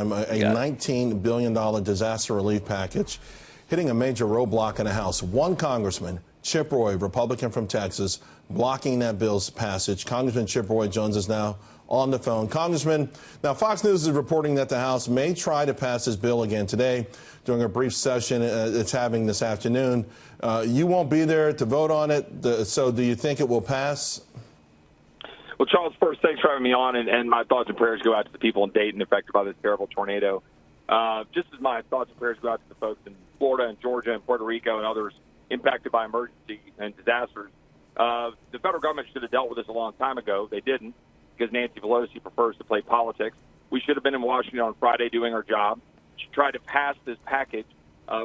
A $19 billion disaster relief package hitting a major roadblock in the House. One congressman, Chip Roy, Republican from Texas, blocking that bill's passage. Congressman Chip Roy joins us now on the phone. Congressman, now Fox News is reporting that the House may try to pass this bill again today during a brief session it's having this afternoon. You won't be there to vote on it, so do you think it will pass? Well, Charles, first, thanks for having me on, and my thoughts and prayers go out to the people in Dayton affected by this terrible tornado. Just as my thoughts and prayers go out to the folks in Florida and Georgia and Puerto Rico and others impacted by emergency and disasters. The federal government should have dealt with this a long time ago. They didn't, because Nancy Pelosi prefers to play politics. We should have been in Washington on Friday doing our job. She tried to pass this package,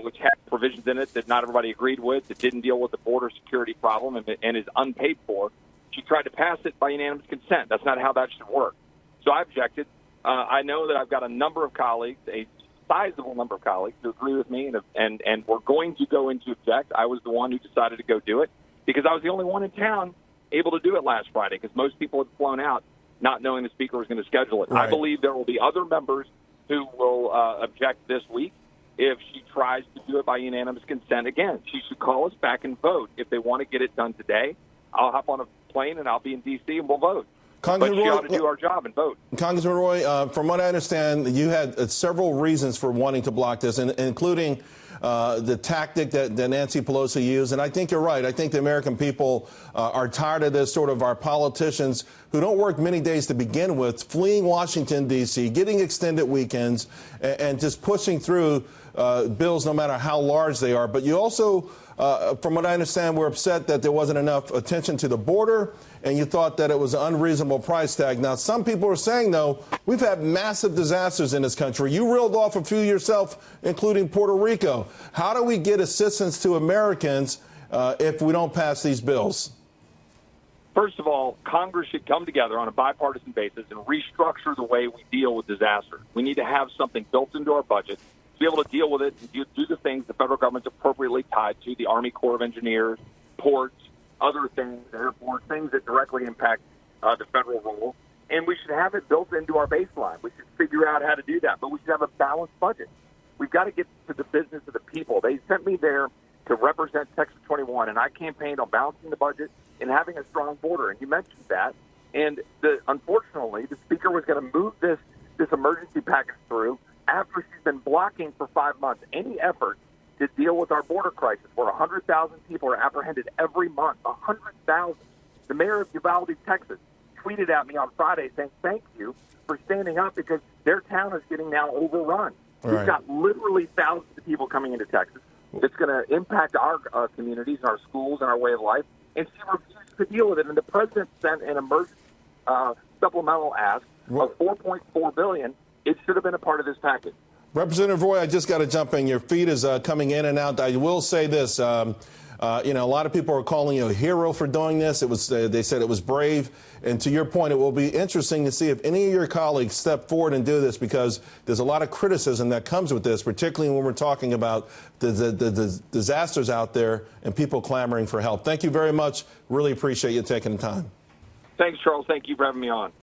which had provisions in it that not everybody agreed with, that didn't deal with the border security problem and is unpaid for. She tried to pass it by unanimous consent. That's not how that should work. So I objected. I know that I've got a number of colleagues, a sizable number of colleagues, who agree with me, and we're going to go into object. I was the one who decided to go do it because I was the only one in town able to do it last Friday because most people had flown out not knowing the speaker was going to schedule it. Right. I believe there will be other members who will object this week if she tries to do it by unanimous consent again. She should call us back and vote. If they want to get it done today, I'll hop on a plane and I'll be in D.C. and we'll vote. But she ought to do our job and vote. Congressman Roy, from what I understand, you had several reasons for wanting to block this, including the tactic that Nancy Pelosi used. And I think you're right. I think the American people are tired of this, sort of our politicians who don't work many days to begin with, fleeing Washington, D.C., getting extended weekends, and just pushing through bills no matter how large they are. But you also, from what I understand, were upset that there wasn't enough attention to the border, and you thought that it was an unreasonable price tag. Now, some people are saying, though, we've had massive disasters in this country. You reeled off a few yourself, including Puerto Rico. How do we get assistance to Americans if we don't pass these bills? First of all, Congress should come together on a bipartisan basis and restructure the way we deal with disasters. We need to have something built into our budget to be able to deal with it and do the things the federal government's appropriately tied to, the Army Corps of Engineers, ports, other things, airports, things that directly impact the federal role. And we should have it built into our baseline. We should figure out how to do that, but we should have a balanced budget. We've got to get to the business of the people. They sent me there to represent Texas 21, and I campaigned on balancing the budget and having a strong border. And you mentioned that. And unfortunately, the speaker was going to move this emergency package through after she's been blocking for 5 months any effort to deal with our border crisis, where 100,000 people are apprehended every month. 100,000. The mayor of Uvalde, Texas, tweeted at me on Friday saying, thank you for standing up because their town is getting now overrun. Right. We've got literally thousands of people coming into Texas. It's going to impact our communities and our schools and our way of life. And she refused to deal with it. And the president sent an emergency supplemental ask of $4.4 billion. It should have been a part of this package. Representative Roy, I just got to jump in. Your feed is coming in and out. I will say this. A lot of people are calling you a hero for doing this. It was they said it was brave. And to your point, it will be interesting to see if any of your colleagues step forward and do this, because there's a lot of criticism that comes with this, particularly when we're talking about the disasters out there and people clamoring for help. Thank you very much. Really appreciate you taking the time. Thanks, Charles. Thank you for having me on.